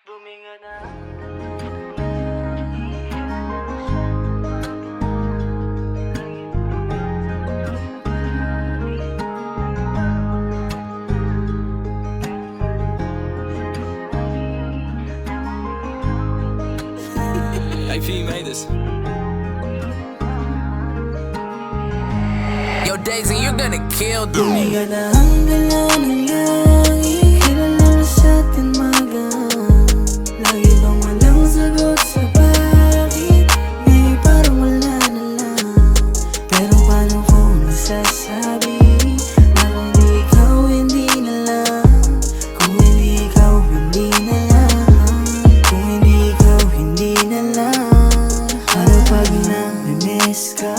Buminga na. AP made this. Yo, Daisy, you're gonna kill them. Bumiga na ang gala ng langit, kilala na sa'tin magang. Lagi bang walang sagot sa bakit? Ngayon parang wala na lang. Pero paano kung nasasabi na kung di ikaw hindi na lang? Kung hindi ikaw hindi na lang? Kung hindi ikaw hindi na lang? Ano pag nami-miss ka?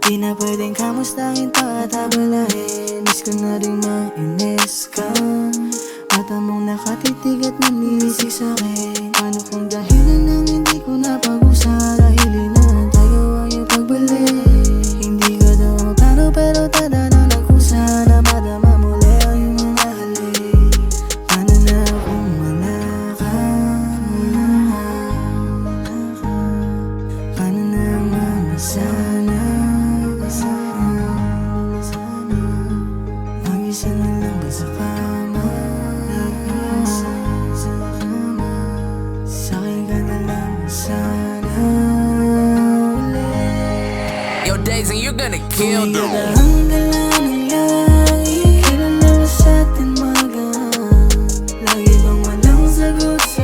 Di na pwedeng kamustahin pa at habalahin. Miss ko na rin mainis ka. Mata mong nakatitig at nanilisik sa'kin. Paano kung dahilan ng hindi ko napag-usa? Dahil na tayo ang iyong pagbalik. Hindi ko daw magplano pero tada na nagkusa na madama muli ang iyong mga halik. Paano na kung wala ka? Paano naman sana? Mag-isa na lang ba sa kama? Mag-isa sa kama. Sa'kin ka na lang sana ulit. Yo, Daisy, you're gonna kill Bumiga them. na ang gala ng langit, kilala na sa'tin magang. Lagi bang walang sagot sa